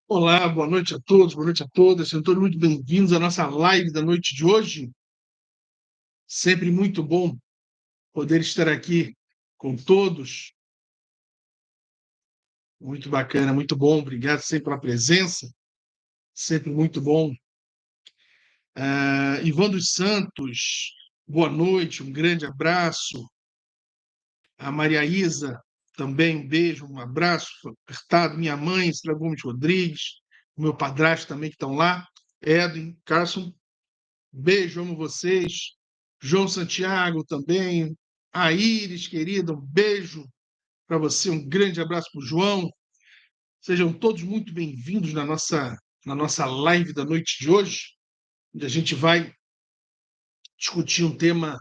Olá, boa noite a todos, boa noite a todas. Sejam todos muito bem-vindos à nossa live da noite de hoje. Sempre muito bom poder estar aqui com todos. Muito bacana, muito bom. Obrigado sempre pela presença. Sempre muito bom. Ivan dos Santos, boa noite, um grande abraço. A Maria Isa, também um beijo, um abraço apertado. Minha mãe, Sra. Gomes Rodrigues, o meu padrasto também que estão lá. Edwin, Carson, beijo, amo vocês. João Santiago também. A Iris, querida, um beijo para você, um grande abraço para o João. Sejam todos muito bem-vindos na nossa live da noite de hoje, onde a gente vai discutir um tema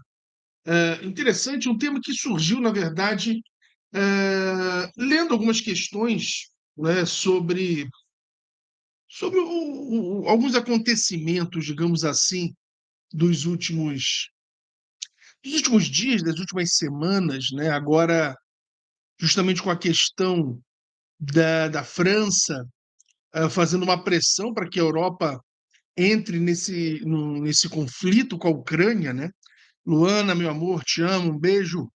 interessante, um tema que surgiu, na verdade, lendo algumas questões, né, sobre alguns acontecimentos, digamos assim, dos últimos nos últimos dias, das últimas semanas, né, agora, justamente com a questão da França fazendo uma pressão para que a Europa entre nesse conflito com a Ucrânia, né? Luana, meu amor, te amo, um beijo.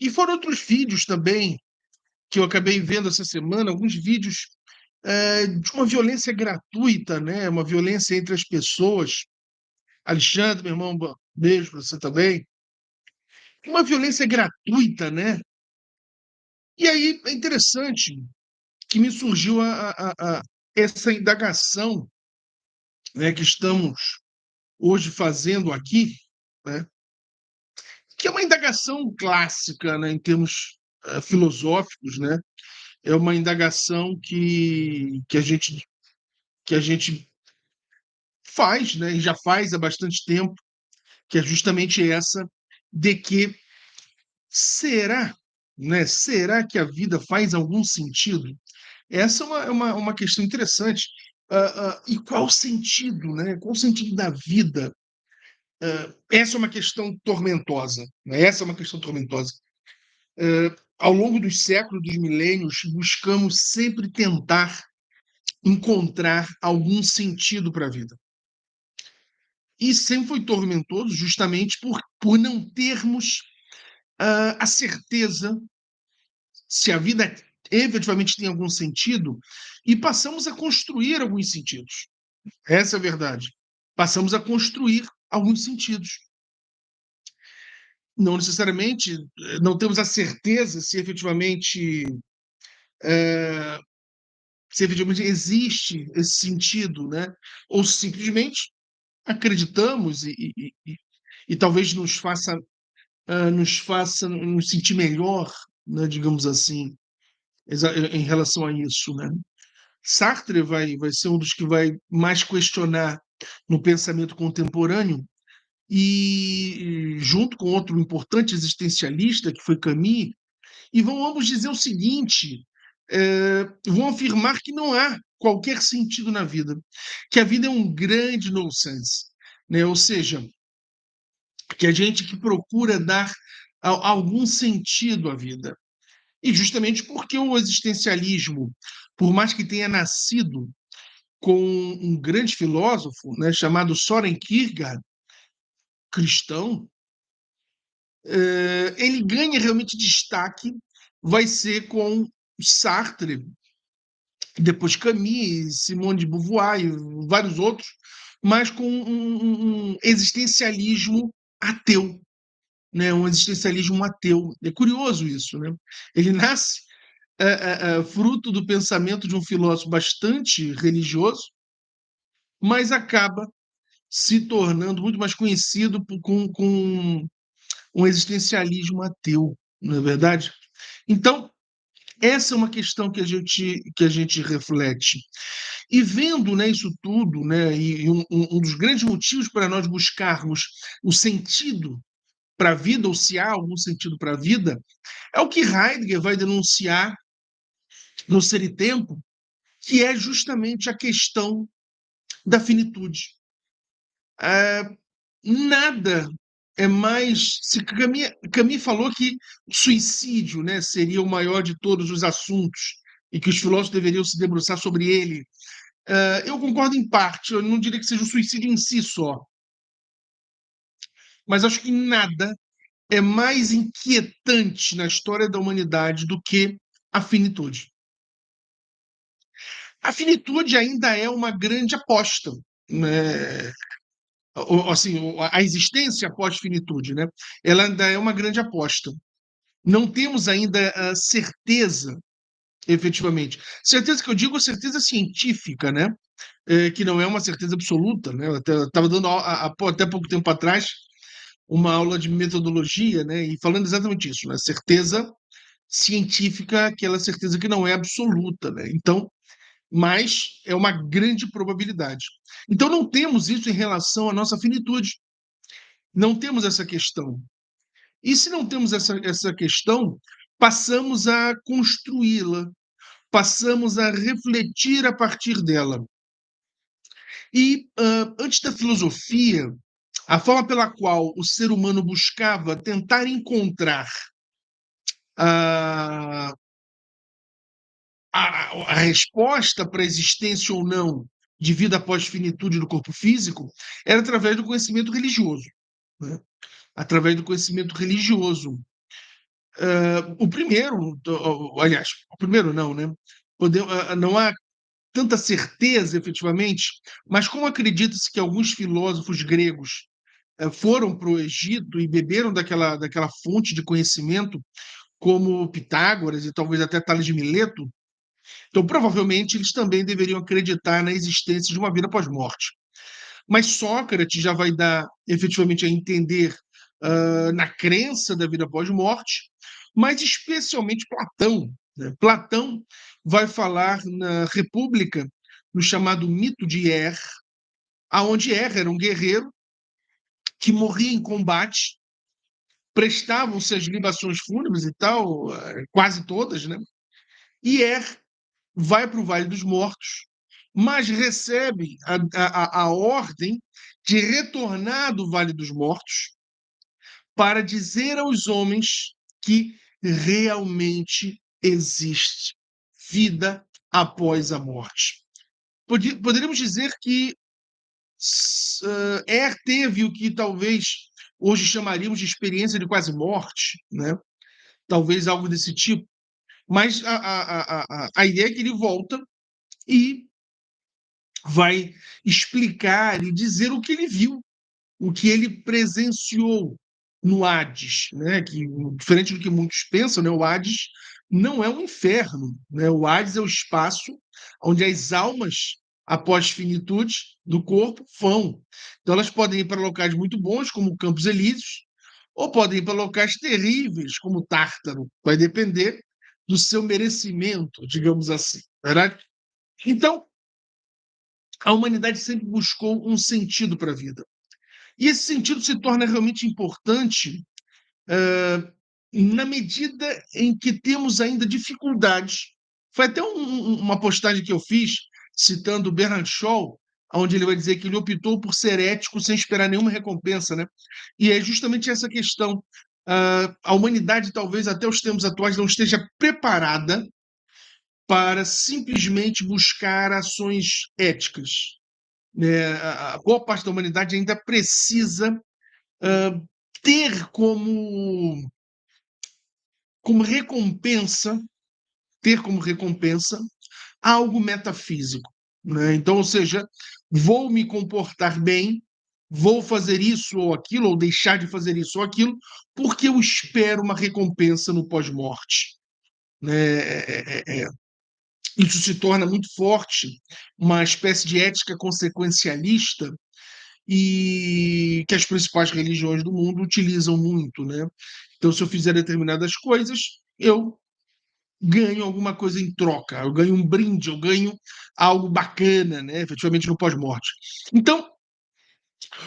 E foram outros vídeos também que eu acabei vendo essa semana, alguns vídeos de uma violência gratuita, né? Uma violência entre as pessoas. Alexandre, meu irmão, beijo para você também. Uma violência gratuita, né? E aí é interessante que me surgiu essa indagação, né, que estamos hoje fazendo aqui, né, que é uma indagação clássica, né, em termos filosóficos, né, é uma indagação que a gente faz, né, e já faz há bastante tempo, que é justamente essa de que será, né, será que a vida faz algum sentido? Essa é uma questão interessante. E qual o sentido, né? Qual o sentido da vida? Essa é uma questão tormentosa. Né? Essa é uma questão tormentosa. Ao longo dos séculos, dos milênios, buscamos sempre tentar encontrar algum sentido para a vida. E sempre foi tormentoso justamente por não termos a certeza se a vida efetivamente tem algum sentido e passamos a construir alguns sentidos. Essa é a verdade. Passamos a construir alguns sentidos. Não necessariamente, não temos a certeza eh, se efetivamente existe esse sentido, né? Ou simplesmente acreditamos e talvez nos faça nos sentir melhor, né, digamos assim, em relação a isso, né? Sartre vai ser um dos que vai mais questionar no pensamento contemporâneo e junto com outro importante existencialista que foi Camus, e vão ambos dizer o seguinte: vão afirmar que não há qualquer sentido na vida, que a vida é um grande nonsense, né? Ou seja, que a gente que procura dar algum sentido à vida. E justamente porque o existencialismo, por mais que tenha nascido com um grande filósofo, né, chamado Soren Kierkegaard, cristão, ele ganha realmente destaque, vai ser com Sartre, depois Camus, Simone de Beauvoir e vários outros, mas com um existencialismo ateu, né? Um existencialismo ateu. É curioso isso, né? Ele nasce fruto do pensamento de um filósofo bastante religioso, mas acaba se tornando muito mais conhecido com um existencialismo ateu, não é verdade? Então, essa é uma questão que a gente reflete. E vendo, né, isso tudo, né, e um dos grandes motivos para nós buscarmos o sentido para a vida, ou se há algum sentido para a vida, é o que Heidegger vai denunciar no Ser e Tempo, que é justamente a questão da finitude. Nada é mais. Se Camus falou que suicídio, né, seria o maior de todos os assuntos e que os filósofos deveriam se debruçar sobre ele. Eu concordo em parte, eu não diria que seja o suicídio em si só, mas acho que nada é mais inquietante na história da humanidade do que a finitude. A finitude ainda é uma grande aposta, né? Assim, a existência após finitude, né? Ela ainda é uma grande aposta. Não temos ainda a certeza, efetivamente. Certeza que eu digo, certeza científica, né? Que não é uma certeza absoluta, né? Eu estava dando até pouco tempo atrás uma aula de metodologia, né? E falando exatamente isso, né? Certeza científica, aquela certeza que não é absoluta, né? Então, mas é uma grande probabilidade. Então, não temos isso em relação à nossa finitude. Não temos essa questão. E se não temos essa questão, passamos a construí-la, passamos a refletir a partir dela. E antes da filosofia, a forma pela qual o ser humano buscava tentar encontrar a, a resposta para a existência ou não de vida após finitude do corpo físico era através do conhecimento religioso. Né? Através do conhecimento religioso. O primeiro, aliás, o primeiro não, né? Não há tanta certeza, efetivamente, mas como acredita-se que alguns filósofos gregos foram para o Egito e beberam daquela fonte de conhecimento, como Pitágoras e talvez até Tales de Mileto, então provavelmente eles também deveriam acreditar na existência de uma vida pós-morte. Mas Sócrates já vai dar efetivamente a entender na crença da vida pós-morte, mas especialmente Platão. Né? Platão vai falar na República, no chamado mito de Er, aonde Er era um guerreiro que morria em combate, prestavam-se as libações fúnebres e tal, quase todas, né? E Er vai para o Vale dos Mortos, mas recebe a ordem de retornar do Vale dos Mortos para dizer aos homens que realmente existe vida após a morte. Poderíamos dizer que teve o que talvez hoje chamaríamos de experiência de quase morte, né? Talvez algo desse tipo, mas a ideia é que ele volta e vai explicar e dizer o que ele viu, o que ele presenciou no Hades, né? Que diferente do que muitos pensam, né? O Hades não é um inferno, né? O Hades é o espaço onde as almas após finitude do corpo vão. Então elas podem ir para locais muito bons, como Campos Elíseos, ou podem ir para locais terríveis, como Tártaro. Vai depender do seu merecimento, digamos assim, verdade? Então, a humanidade sempre buscou um sentido para a vida. E esse sentido se torna realmente importante na medida em que temos ainda dificuldades. Foi até uma postagem que eu fiz, citando Bernard Shaw, onde ele vai dizer que ele optou por ser ético sem esperar nenhuma recompensa. Né? E é justamente essa questão. A humanidade, talvez até os tempos atuais, não esteja preparada para simplesmente buscar ações éticas. Né? A boa parte da humanidade ainda precisa ter como recompensa, ter como recompensa algo metafísico. Né? Então, ou seja, vou me comportar bem, vou fazer isso ou aquilo, ou deixar de fazer isso ou aquilo, porque eu espero uma recompensa no pós-morte. Né? Isso se torna muito forte, uma espécie de ética consequencialista e que as principais religiões do mundo utilizam muito, né? Então, se eu fizer determinadas coisas, eu ganho alguma coisa em troca, eu ganho um brinde, eu ganho algo bacana, né? Efetivamente no pós-morte. Então,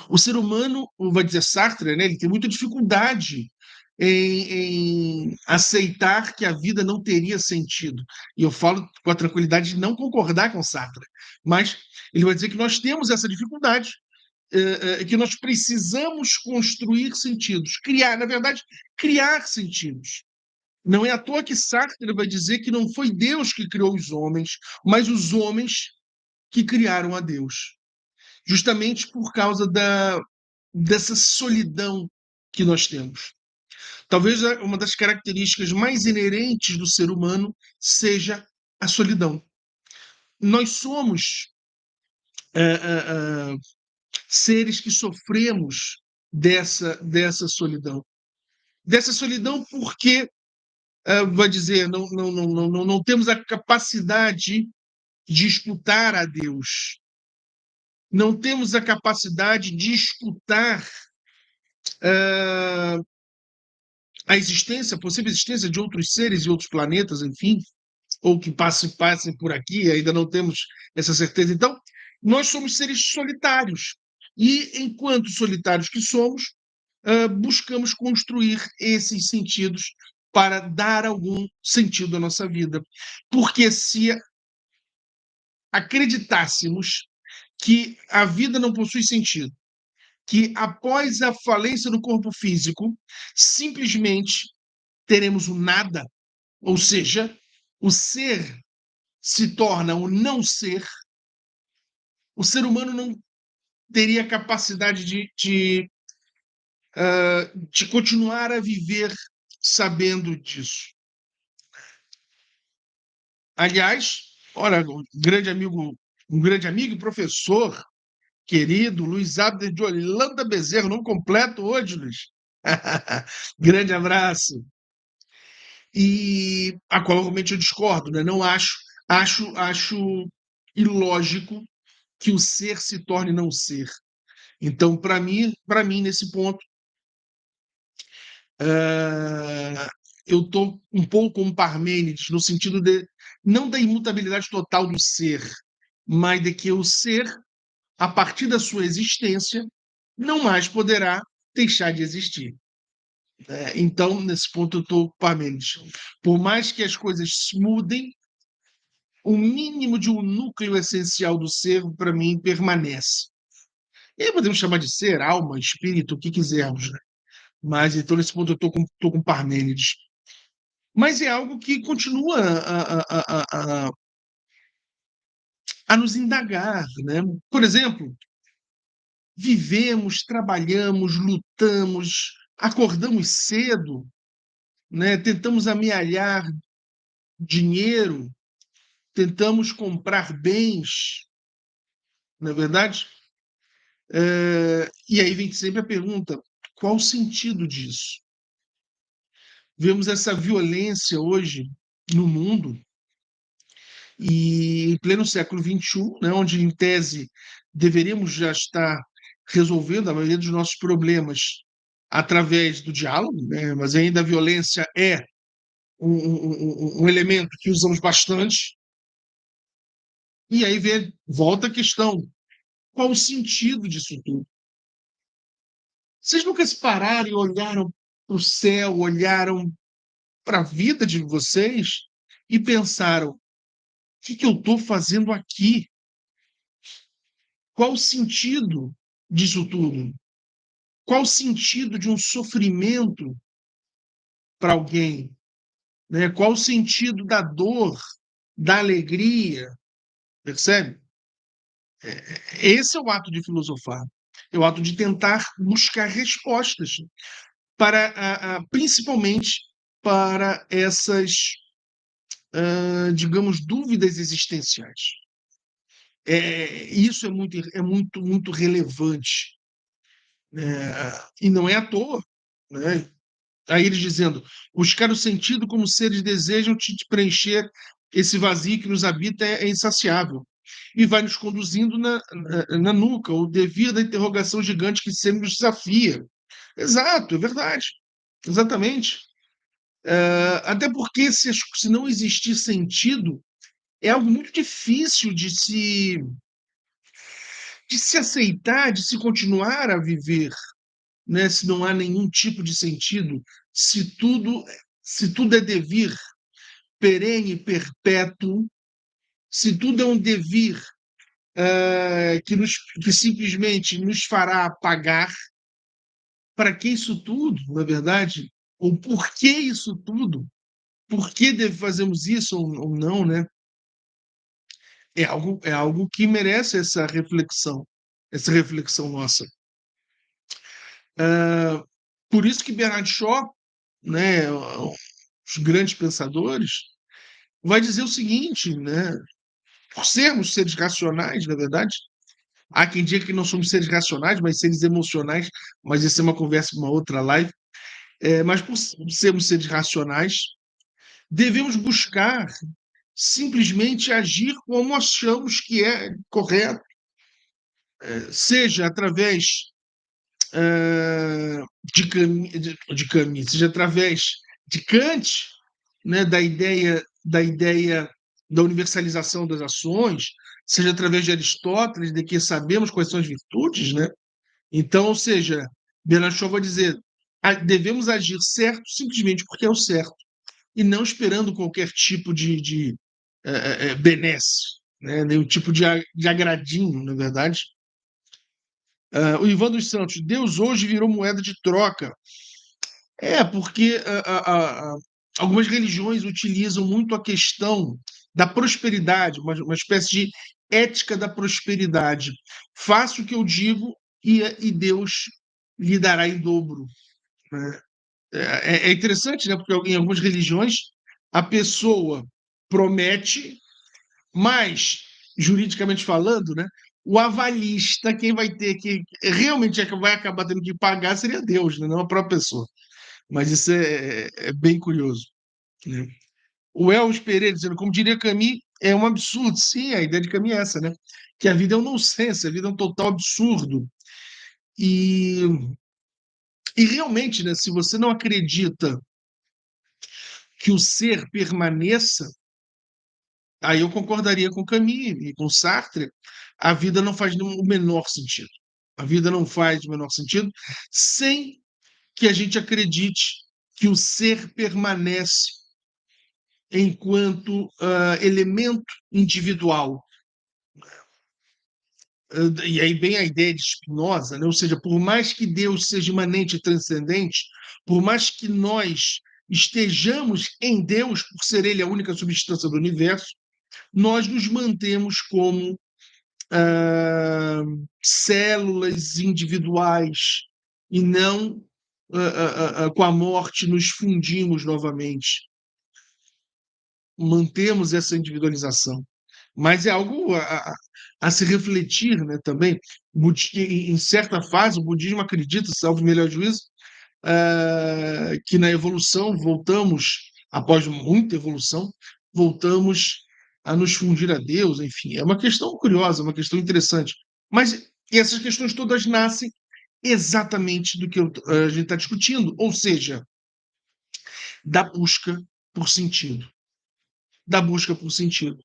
o ser humano, vai dizer Sartre, né? Ele tem muita dificuldade em aceitar que a vida não teria sentido. E eu falo com a tranquilidade de não concordar com Sartre, mas ele vai dizer que nós temos essa dificuldade que nós precisamos construir sentidos, criar, na verdade, criar sentidos. Não é à toa que Sartre vai dizer que não foi Deus que criou os homens, mas os homens que criaram a Deus, justamente por causa dessa solidão que nós temos. Talvez uma das características mais inerentes do ser humano seja a solidão. Nós somos seres que sofremos dessa solidão. Dessa solidão porque, vai dizer, não temos a capacidade de escutar a Deus. Não temos a capacidade de escutar a existência, a possível existência de outros seres e outros planetas, enfim, ou que passem por aqui, ainda não temos essa certeza. Então, nós somos seres solitários. E, enquanto solitários que somos, buscamos construir esses sentidos para dar algum sentido à nossa vida. Porque se acreditássemos que a vida não possui sentido, que após a falência do corpo físico, simplesmente teremos o nada, ou seja, o ser se torna o não ser, o ser humano não teria capacidade de continuar a viver sabendo disso. Aliás, olha, um grande amigo e professor querido, Luiz Abner de Holanda Bezerra, nome completo hoje, Luiz. Grande abraço. E a qual realmente eu discordo, né? Não acho ilógico que o ser se torne não ser. Então, para mim, nesse ponto, eu estou um pouco como Parmênides, no sentido de não da imutabilidade total do ser, mas de que o ser, a partir da sua existência, não mais poderá deixar de existir. Então, nesse ponto, eu estou com Parmênides. Por mais que as coisas mudem, o mínimo de um núcleo essencial do ser, para mim, permanece. E aí podemos chamar de ser, alma, espírito, o que quisermos, né? Mas, então, nesse ponto, eu estou com Parmênides. Mas é algo que continua a nos indagar, né? Por exemplo, vivemos, trabalhamos, lutamos, acordamos cedo, né? Tentamos amealhar dinheiro, tentamos comprar bens, não é verdade? E aí vem sempre a pergunta: qual o sentido disso? Vemos essa violência hoje no mundo, e em pleno século XXI, né, onde, em tese, deveríamos já estar resolvendo a maioria dos nossos problemas através do diálogo, né, mas ainda a violência é um elemento que usamos bastante. E aí volta a questão: qual o sentido disso tudo? Vocês nunca se pararam e olharam para o céu, olharam para a vida de vocês e pensaram: o que eu estou fazendo aqui? Qual o sentido disso tudo? Qual o sentido de um sofrimento para alguém? Né? Qual o sentido da dor, da alegria? Percebe? Esse é o ato de filosofar. É o ato de tentar buscar respostas para, principalmente para essas, digamos, dúvidas existenciais. Isso muito relevante. E não é à toa, né? Aí eles dizendo: buscar o sentido como seres desejam te preencher esse vazio que nos habita é insaciável. E vai nos conduzindo na nuca, o devir da interrogação gigante que sempre nos desafia. Exato, é verdade. Exatamente. Até porque, se não existir sentido, é algo muito difícil de se aceitar, de se continuar a viver, né? Se não há nenhum tipo de sentido, se tudo é devir perene, perpétuo, se tudo é um devir que simplesmente nos fará pagar. Para que isso tudo, na verdade? Ou por que isso tudo? Por que fazemos isso ou não, né? É algo que merece essa reflexão nossa. Por isso que Bernard Shaw, né, os grandes pensadores, vai dizer o seguinte, né? Por sermos seres racionais, na verdade, há quem diga que não somos seres racionais, mas seres emocionais, mas isso é uma conversa para uma outra live. Mas por sermos seres racionais, devemos buscar simplesmente agir como achamos que é correto, seja através de Camus, seja através de Kant, né, da ideia da universalização das ações, seja através de Aristóteles, de que sabemos quais são as virtudes, né? Então, ou seja, Bernard Shaw vai dizer, devemos agir certo simplesmente porque é o certo, e não esperando qualquer tipo de benesse, né? Nenhum tipo de agradinho, na verdade. O Ivan dos Santos, Deus hoje virou moeda de troca. Porque algumas religiões utilizam muito a questão da prosperidade, uma espécie de ética da prosperidade. Faça o que eu digo e Deus lhe dará em dobro, né? É interessante, né? Porque em algumas religiões a pessoa promete, mas, juridicamente falando, né, o avalista, quem vai ter que realmente vai acabar tendo que pagar seria Deus, né, não a própria pessoa. Mas isso é bem curioso, né? O Elvis Pereira dizendo, como diria Camus, é um absurdo. Sim, a ideia de Camus é essa, né? Que a vida é um nonsense, a vida é um total absurdo. E, e realmente, né, se você não acredita que o ser permaneça, aí eu concordaria com Camus e com Sartre, a vida não faz o menor sentido. A vida não faz o menor sentido sem que a gente acredite que o ser permanece enquanto elemento individual. E aí vem a ideia de Spinoza, né? Ou seja, por mais que Deus seja imanente e transcendente, por mais que nós estejamos em Deus, por ser Ele a única substância do universo, nós nos mantemos como células individuais e não com a morte nos fundimos novamente. Mantemos essa individualização. Mas é algo a se refletir, né, também. Em certa fase, o budismo acredita, salvo o melhor juízo, que na evolução voltamos, após muita evolução, voltamos a nos fundir a Deus, enfim. É uma questão curiosa, uma questão interessante. Mas essas questões todas nascem exatamente do que a gente está discutindo, ou seja, da busca por sentido. Da busca por sentido.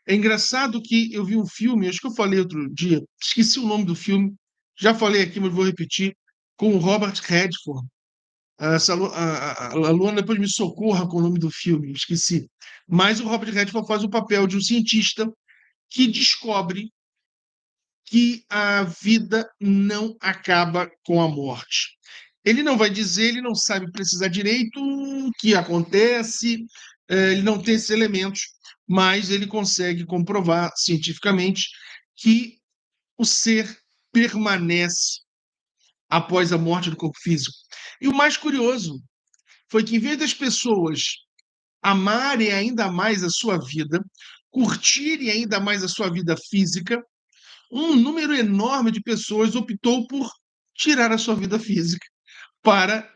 É engraçado que eu vi um filme, acho que eu falei outro dia, esqueci o nome do filme, já falei aqui, mas vou repetir, com o Robert Redford. A Luana depois me socorra com o nome do filme, esqueci. Mas o Robert Redford faz o papel de um cientista que descobre que a vida não acaba com a morte. Ele não vai dizer, ele não sabe precisar direito o que acontece, ele não tem esses elementos, mas ele consegue comprovar cientificamente que o ser permanece após a morte do corpo físico. E o mais curioso foi que, em vez das pessoas amarem ainda mais a sua vida, curtirem ainda mais a sua vida física, um número enorme de pessoas optou por tirar a sua vida física para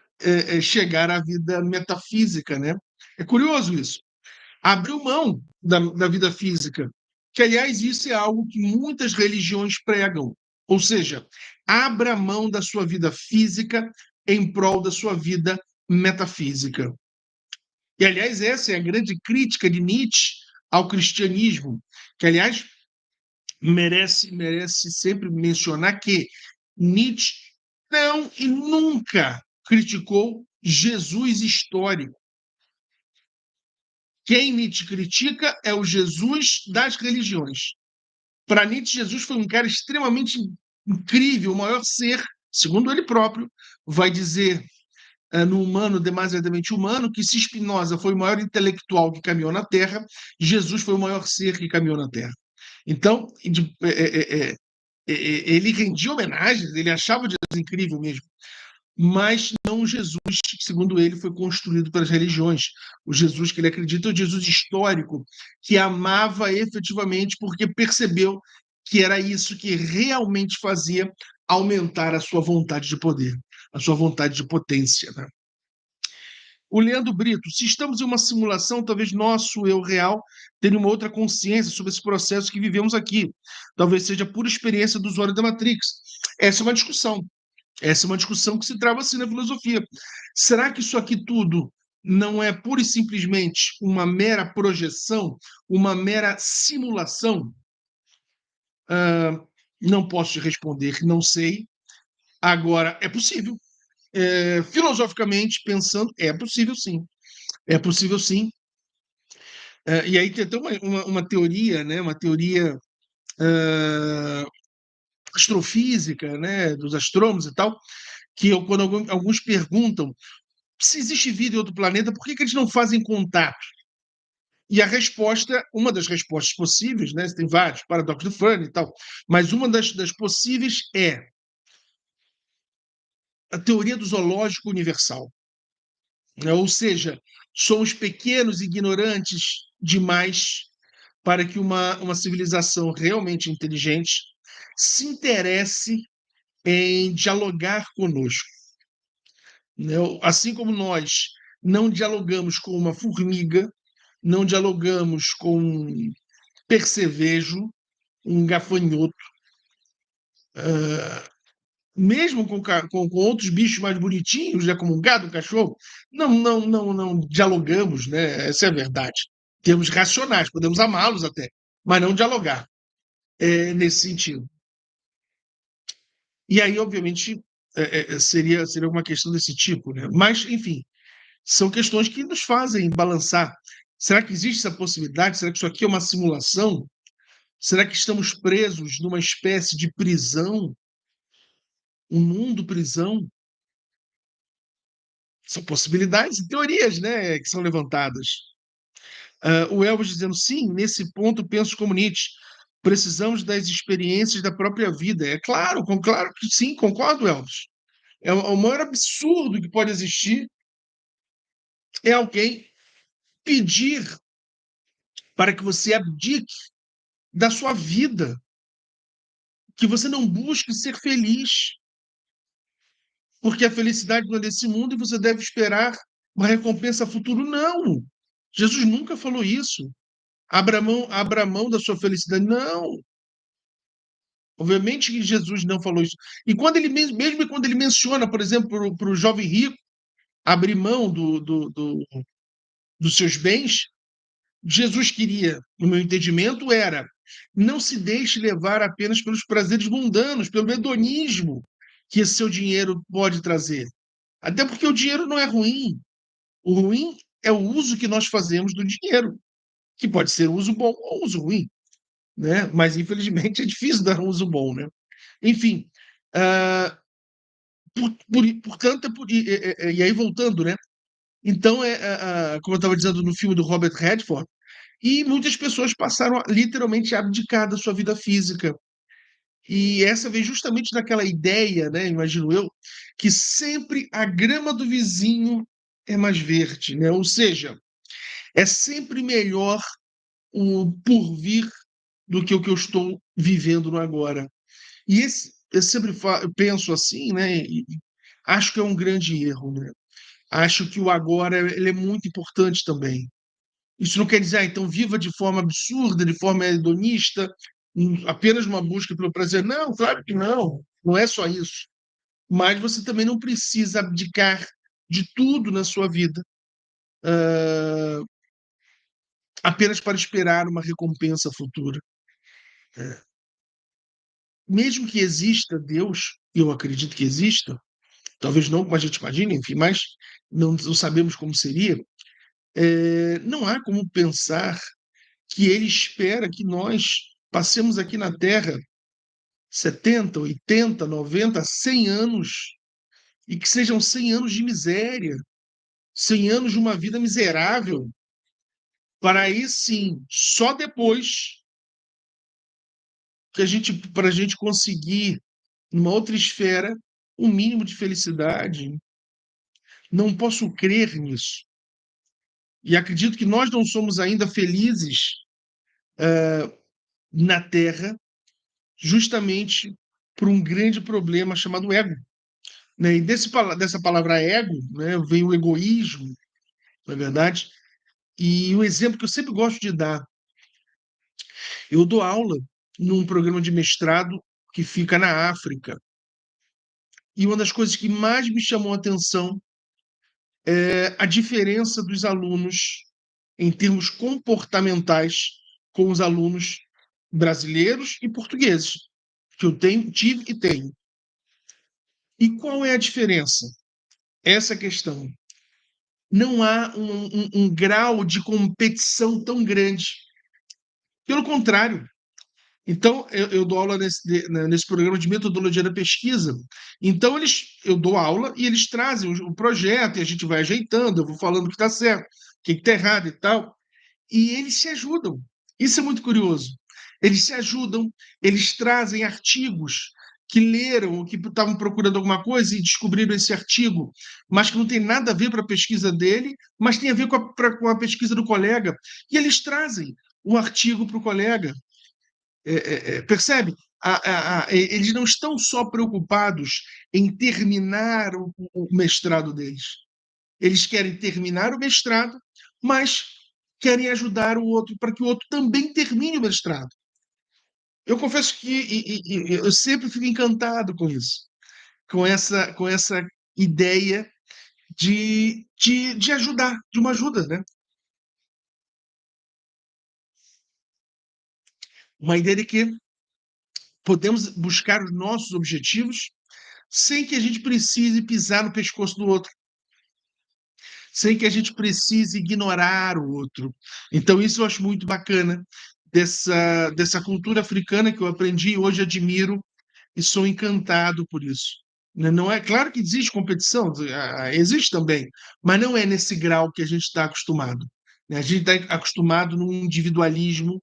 chegar à vida metafísica, né? É curioso isso. Abriu mão da vida física, que, aliás, isso é algo que muitas religiões pregam. Ou seja, abra mão da sua vida física em prol da sua vida metafísica. E, aliás, essa é a grande crítica de Nietzsche ao cristianismo, que, aliás, merece sempre mencionar que Nietzsche não e nunca criticou Jesus histórico. Quem Nietzsche critica é o Jesus das religiões. Para Nietzsche, Jesus foi um cara extremamente incrível, o maior ser, segundo ele próprio, vai dizer no humano demasiadamente humano, que se Spinoza foi o maior intelectual que caminhou na Terra, Jesus foi o maior ser que caminhou na Terra. Então, ele rendia homenagens, ele achava Jesus incrível mesmo, mas não o Jesus que, segundo ele, foi construído pelas religiões. O Jesus que ele acredita é o Jesus histórico, que amava efetivamente porque percebeu que era isso que realmente fazia aumentar a sua vontade de poder, a sua vontade de potência. Né? O Leandro Brito, se estamos em uma simulação, talvez nosso eu real tenha uma outra consciência sobre esse processo que vivemos aqui. Talvez seja pura experiência do usuário da Matrix. Essa é uma discussão. Essa é uma discussão que se trava assim na filosofia. Será que isso aqui tudo não é pura e simplesmente uma mera projeção, uma mera simulação? Não posso te responder, não sei. Agora, é possível. Filosoficamente pensando, é possível sim. É possível sim. E aí tem até uma teoria, né? Uma teoria astrofísica, né? Dos astrônomos e tal, que quando alguns perguntam se existe vida em outro planeta, por que eles não fazem contato? E a resposta, uma das respostas possíveis, né? Tem vários, paradoxo do Fermi e tal, mas uma das possíveis é a teoria do zoológico universal. Né? Ou seja, somos pequenos, ignorantes demais para que uma civilização realmente inteligente se interesse em dialogar conosco. Né? Assim como nós não dialogamos com uma formiga, não dialogamos com um percevejo, um gafanhoto, mesmo com outros bichos mais bonitinhos, né, como um gado, um cachorro, não dialogamos, né? Essa é a verdade. Temos racionais, podemos amá-los até, mas não dialogar nesse sentido. E aí, obviamente, seria uma questão desse tipo, né? Mas, enfim, são questões que nos fazem balançar. Será que existe essa possibilidade? Será que isso aqui é uma simulação? Será que estamos presos numa espécie de prisão? Um mundo prisão? São possibilidades e teorias, né, que são levantadas. O Elvis dizendo, sim, nesse ponto penso como Nietzsche. Precisamos das experiências da própria vida. É claro, claro que sim, concordo, Elvis. O maior absurdo que pode existir é alguém pedir para que você abdique da sua vida, que você não busque ser feliz, porque a felicidade não é desse mundo e você deve esperar uma recompensa futuro. Não! Jesus nunca falou isso. Abra mão da sua felicidade. Não! Obviamente que Jesus não falou isso. E quando ele mesmo quando ele menciona, por exemplo, para o jovem rico abrir mão dos seus bens, Jesus queria, no meu entendimento, era não se deixe levar apenas pelos prazeres mundanos, pelo hedonismo que esse seu dinheiro pode trazer. Até porque o dinheiro não é ruim. O ruim é o uso que nós fazemos do dinheiro, que pode ser uso bom ou uso ruim, né? Mas infelizmente é difícil dar um uso bom, né? Enfim, uh, portanto, e aí voltando, né? Então, como eu estava dizendo no filme do Robert Redford, e muitas pessoas passaram literalmente a abdicar da sua vida física. E essa vem justamente daquela ideia, né, imagino eu, que sempre a grama do vizinho é mais verde, né? Ou seja, é sempre melhor o porvir do que o que eu estou vivendo no agora. E eu sempre penso assim, né? E acho que é um grande erro, né? Acho que o agora ele é muito importante também. Isso não quer dizer, então viva de forma absurda, de forma hedonista, apenas uma busca pelo prazer. Não, claro que não. Não é só isso. Mas você também não precisa abdicar de tudo na sua vida apenas para esperar uma recompensa futura. Mesmo que exista Deus, e eu acredito que exista, talvez não como a gente imagina, enfim, mas não sabemos como seria, não há como pensar que ele espera que nós passemos aqui na Terra 70, 80, 90, 100 anos, e que sejam 100 anos de miséria, 100 anos de uma vida miserável, para aí sim, só depois que para a gente conseguir, numa outra esfera, um mínimo de felicidade. Não posso crer nisso. E acredito que nós não somos ainda felizes na Terra, justamente por um grande problema chamado ego. Né? E dessa palavra ego, né, vem o egoísmo, na verdade. E o exemplo que eu sempre gosto de dar, eu dou aula num programa de mestrado que fica na África. E uma das coisas que mais me chamou a atenção é a diferença dos alunos em termos comportamentais com os alunos brasileiros e portugueses, que eu tive e tenho. E qual é a diferença? Essa questão. Não há um grau de competição tão grande. Pelo contrário. Então, eu dou aula nesse programa de metodologia da pesquisa. Então, eu dou aula e eles trazem o projeto e a gente vai ajeitando, eu vou falando o que está certo, o que está errado e tal. E eles se ajudam. Isso é muito curioso. Eles se ajudam, eles trazem artigos que leram, que estavam procurando alguma coisa e descobriram esse artigo, mas que não tem nada a ver para a pesquisa dele, mas tem a ver com a pesquisa do colega. E eles trazem um artigo para o colega. Percebe? Eles não estão só preocupados em terminar o mestrado deles. Eles querem terminar o mestrado, mas querem ajudar o outro para que o outro também termine o mestrado. Eu confesso que eu sempre fico encantado com isso, com essa ideia de ajudar, de uma ajuda, né? Uma ideia de que podemos buscar os nossos objetivos sem que a gente precise pisar no pescoço do outro, sem que a gente precise ignorar o outro. Então, isso eu acho muito bacana dessa cultura africana que eu aprendi e hoje admiro e sou encantado por isso. Né? Não é claro que existe competição, existe também, mas não é nesse grau que a gente está acostumado. Né? A gente está acostumado num individualismo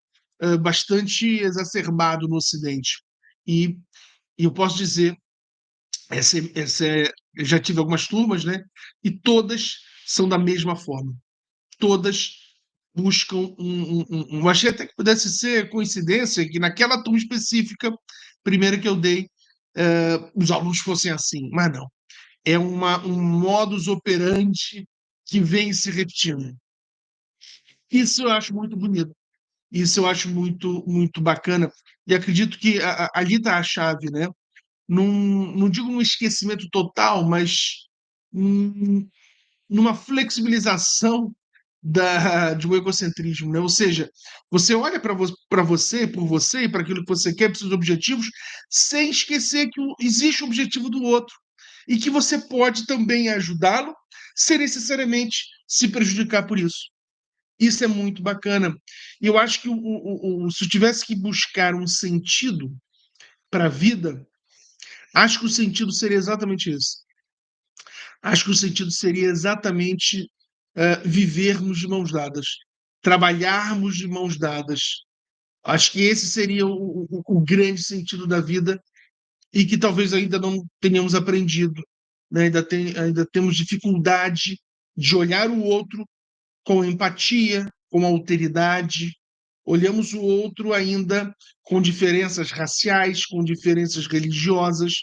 bastante exacerbado no Ocidente. E, e eu posso dizer, eu já tive algumas turmas, né? E todas são da mesma forma. Todas buscam eu achei até que pudesse ser coincidência que naquela turma específica, primeira que eu dei, os alunos fossem assim, mas não. É um modus operandi que vem se repetindo. Isso eu acho muito bonito. Isso eu acho muito, muito bacana. E acredito que ali está a chave, né? Não digo num esquecimento total, mas hum, numa flexibilização de um egocentrismo, né? Ou seja, você olha para você, por você e para aquilo que você quer, para os seus objetivos, sem esquecer que existe o objetivo do outro e que você pode também ajudá-lo sem necessariamente se prejudicar por isso. Isso é muito bacana. E eu acho que se eu tivesse que buscar um sentido para a vida, acho que o sentido seria exatamente esse. Acho que o sentido seria exatamente vivermos de mãos dadas, trabalharmos de mãos dadas. Acho que esse seria o grande sentido da vida e que talvez ainda não tenhamos aprendido. Né? Ainda temos dificuldade de olhar o outro com empatia, com alteridade. Olhamos o outro ainda com diferenças raciais, com diferenças religiosas,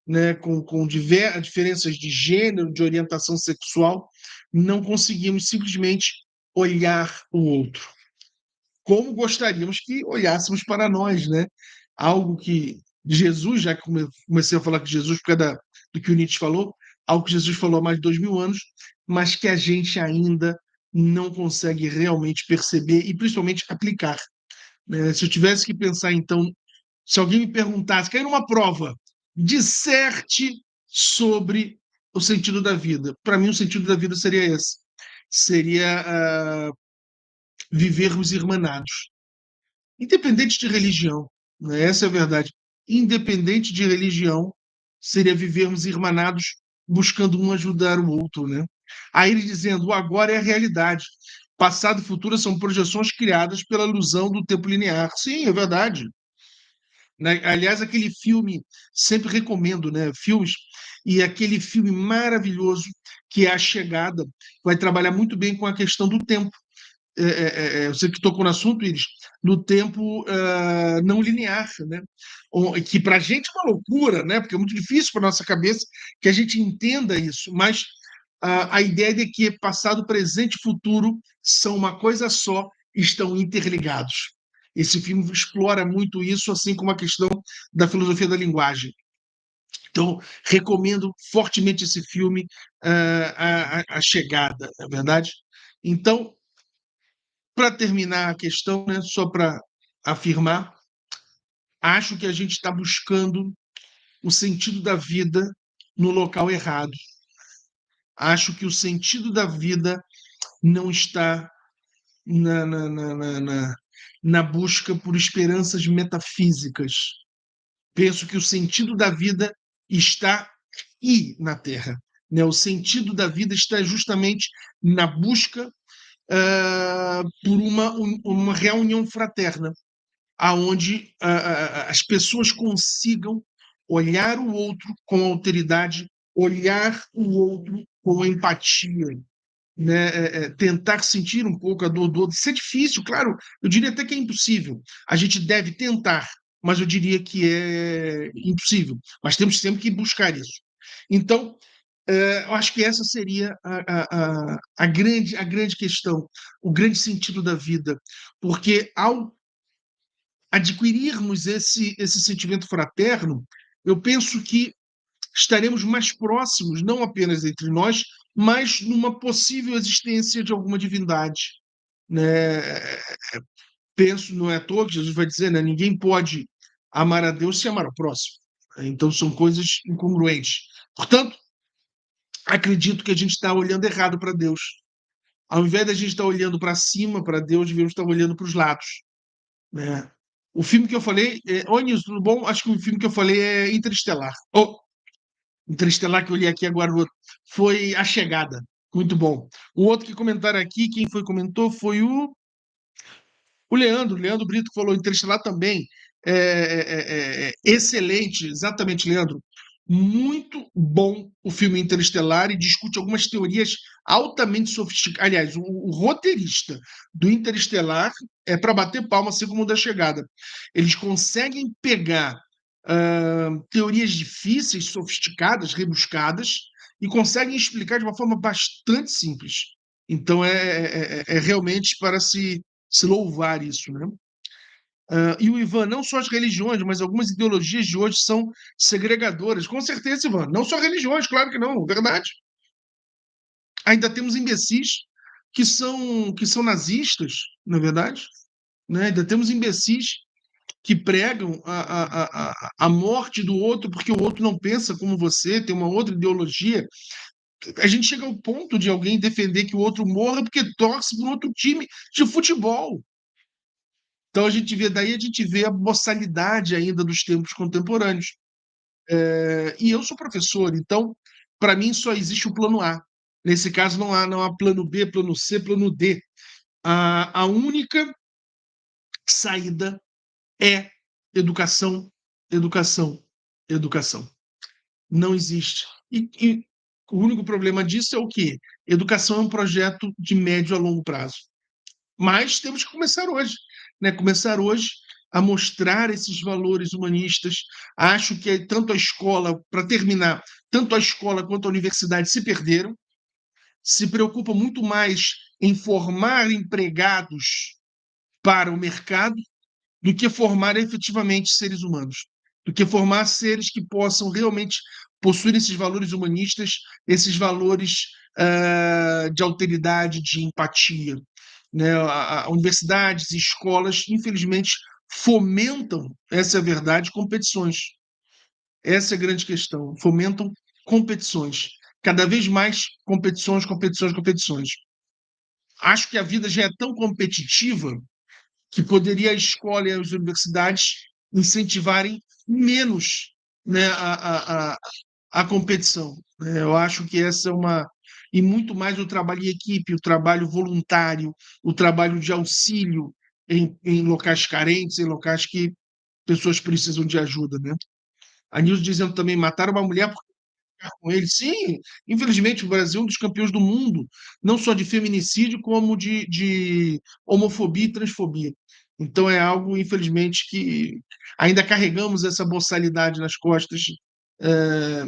né, com diferenças de gênero, de orientação sexual, não conseguimos simplesmente olhar o outro como gostaríamos que olhássemos para nós, né? Algo que Jesus, já que comecei a falar com Jesus por causa do que o Nietzsche falou, algo que Jesus falou há mais de 2000 anos, mas que a gente ainda não consegue realmente perceber e principalmente aplicar. Né? Se eu tivesse que pensar, então, se alguém me perguntasse, cair numa prova, disserte sobre o sentido da vida. Para mim, o sentido da vida seria esse. Seria vivermos irmanados. independente de religião, né? Essa é a verdade. Independente de religião, seria vivermos irmanados, buscando um ajudar o outro, né? Aí ele dizendo: o agora é a realidade. Passado e futuro são projeções criadas pela ilusão do tempo linear. Sim, é verdade. Né? Aliás, aquele filme, sempre recomendo, né? Filmes, e aquele filme maravilhoso que é A Chegada, vai trabalhar muito bem com a questão do tempo. Você que tocou no assunto, Iris, no tempo não linear, né? Que para a gente é uma loucura, né? Porque é muito difícil para nossa cabeça que a gente entenda isso, mas a ideia de que passado, presente e futuro são uma coisa só, estão interligados. Esse filme explora muito isso, assim como a questão da filosofia da linguagem. Então, recomendo fortemente esse filme, a Chegada, não é verdade? Então, para terminar a questão, né, só para afirmar, acho que a gente está buscando o sentido da vida no local errado. Acho que o sentido da vida não está na busca por esperanças metafísicas. Penso que o sentido da vida está aqui na Terra. Né? O sentido da vida está justamente na busca por uma reunião fraterna, aonde as pessoas consigam olhar o outro com alteridade, olhar o outro com empatia, né? Tentar sentir um pouco a dor do outro. Isso é difícil, claro, eu diria até que é impossível. A gente deve tentar, mas eu diria que é impossível. Mas temos sempre que buscar isso. Então, eu acho que essa seria a grande questão, o grande sentido da vida. Porque ao adquirirmos esse sentimento fraterno, eu penso que estaremos mais próximos, não apenas entre nós, mas numa possível existência de alguma divindade. Né? Penso, não é à toa que Jesus vai dizer, né? Ninguém pode amar a Deus sem amar ao próximo. Então são coisas incongruentes. Portanto, acredito que a gente está olhando errado para Deus. Ao invés da gente estar olhando para cima, para Deus, devemos estar olhando para os lados. Né? O filme que eu falei, oi, Nilson, tudo bom? Acho que o filme que eu falei é Interestelar. Oh, Interestelar que eu li aqui agora foi A Chegada. Muito bom. O outro que comentaram aqui, quem foi comentou foi o Leandro Brito, que falou Interestelar também. Excelente, exatamente, Leandro. Muito bom o filme Interestelar e discute algumas teorias altamente sofisticadas. Aliás, o roteirista do Interestelar é para bater palma, assim como o da Chegada. Eles conseguem pegar teorias difíceis, sofisticadas, rebuscadas, e conseguem explicar de uma forma bastante simples. Então, é realmente para se louvar isso, né? E o Ivan, não só as religiões, mas algumas ideologias de hoje são segregadoras. Com certeza, Ivan. Não só religiões, claro que não, verdade. Ainda temos imbecis que são nazistas, na verdade. Né? Ainda temos imbecis que pregam a morte do outro porque o outro não pensa como você, tem uma outra ideologia. A gente chega ao ponto de alguém defender que o outro morra porque torce para um outro time de futebol. Então a gente vê a boçalidade ainda dos tempos contemporâneos. E eu sou professor, então para mim só existe o plano A. Nesse caso não há plano B, plano C, plano D. A única saída é educação, educação, educação. Não existe. E o único problema disso é o quê? Educação é um projeto de médio a longo prazo. Mas temos que começar hoje, né? Começar hoje a mostrar esses valores humanistas. Acho que tanto a escola, para terminar, tanto a escola quanto a universidade se perderam, se preocupam muito mais em formar empregados para o mercado do que formar efetivamente seres humanos, do que formar seres que possam realmente possuir esses valores humanistas, esses valores de alteridade, de empatia. Né? Universidades e escolas, infelizmente, fomentam, essa é a verdade, competições. Essa é a grande questão. Fomentam competições. Cada vez mais competições, competições, competições. Acho que a vida já é tão competitiva que poderia a escola e as universidades incentivarem menos, né, a competição. Né? Eu acho que essa é uma. E muito mais o trabalho em equipe, o trabalho voluntário, o trabalho de auxílio em locais carentes, em locais que pessoas precisam de ajuda. Né? A Nilce dizendo também: mataram uma mulher por ficar com ele. Sim, infelizmente o Brasil é um dos campeões do mundo, não só de feminicídio, como de homofobia e transfobia. Então é algo, infelizmente, que ainda carregamos essa boçalidade nas costas,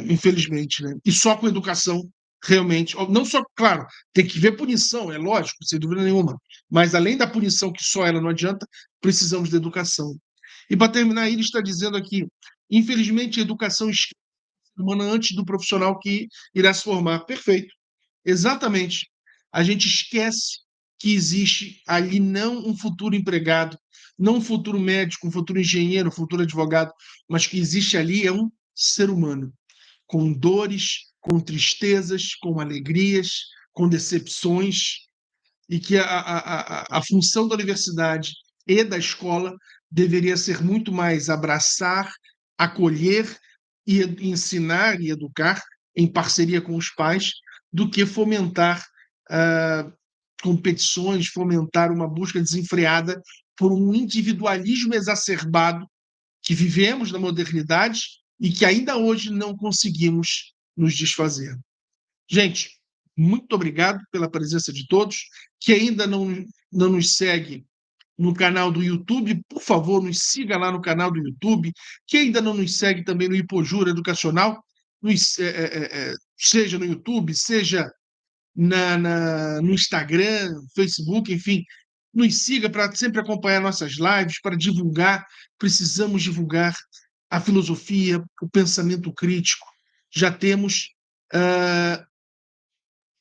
infelizmente, né? E só com educação, realmente, não só, claro, tem que ver punição, é lógico, sem dúvida nenhuma, mas além da punição, que só ela não adianta, precisamos de educação. E para terminar, ele está dizendo aqui, infelizmente, a educação humana antes do profissional que irá se formar. Perfeito. Exatamente. A gente esquece que existe ali não um futuro empregado, não um futuro médico, um futuro engenheiro, um futuro advogado, mas que existe ali é um ser humano, com dores, com tristezas, com alegrias, com decepções, e que a função da universidade e da escola deveria ser muito mais abraçar, acolher e ensinar e educar em parceria com os pais do que fomentar uh, competições, fomentar uma busca desenfreada por um individualismo exacerbado que vivemos na modernidade e que ainda hoje não conseguimos nos desfazer. Gente, muito obrigado pela presença de todos. Que ainda não nos segue no canal do YouTube, por favor, nos siga lá no canal do YouTube. Quem ainda não nos segue também no Hipojura Educacional, seja no YouTube, seja no Instagram, Facebook, enfim, nos siga para sempre acompanhar nossas lives, para divulgar. Precisamos divulgar a filosofia, o pensamento crítico. Já temos uh,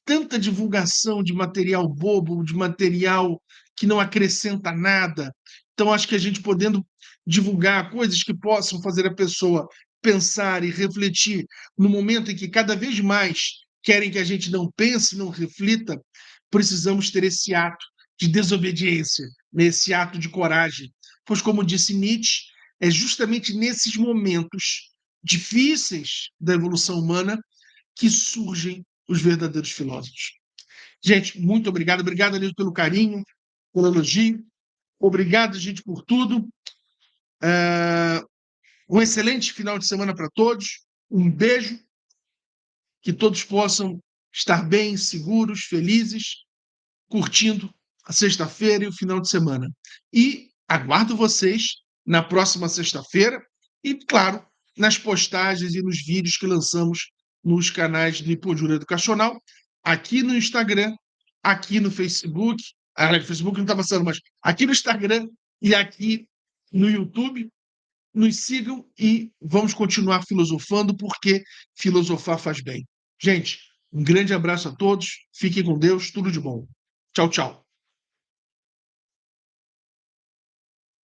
tanta divulgação de material bobo, de material que não acrescenta nada. Então, acho que a gente podendo divulgar coisas que possam fazer a pessoa pensar e refletir no momento em que cada vez mais querem que a gente não pense, não reflita, precisamos ter esse ato de desobediência, esse ato de coragem. Pois, como disse Nietzsche, é justamente nesses momentos difíceis da evolução humana que surgem os verdadeiros filósofos. Gente, muito obrigado. Obrigado, Anildo, pelo carinho, pelo elogio. Obrigado, gente, por tudo. Um excelente final de semana para todos. Um beijo. Que todos possam estar bem, seguros, felizes, curtindo a sexta-feira e o final de semana. E aguardo vocês na próxima sexta-feira e, claro, nas postagens e nos vídeos que lançamos nos canais do Hipojura Educacional, aqui no Instagram, aqui no Facebook. No Facebook não está passando, mas aqui no Instagram e aqui no YouTube. Nos sigam e vamos continuar filosofando, porque filosofar faz bem. Gente, um grande abraço a todos. Fiquem com Deus. Tudo de bom. Tchau, tchau.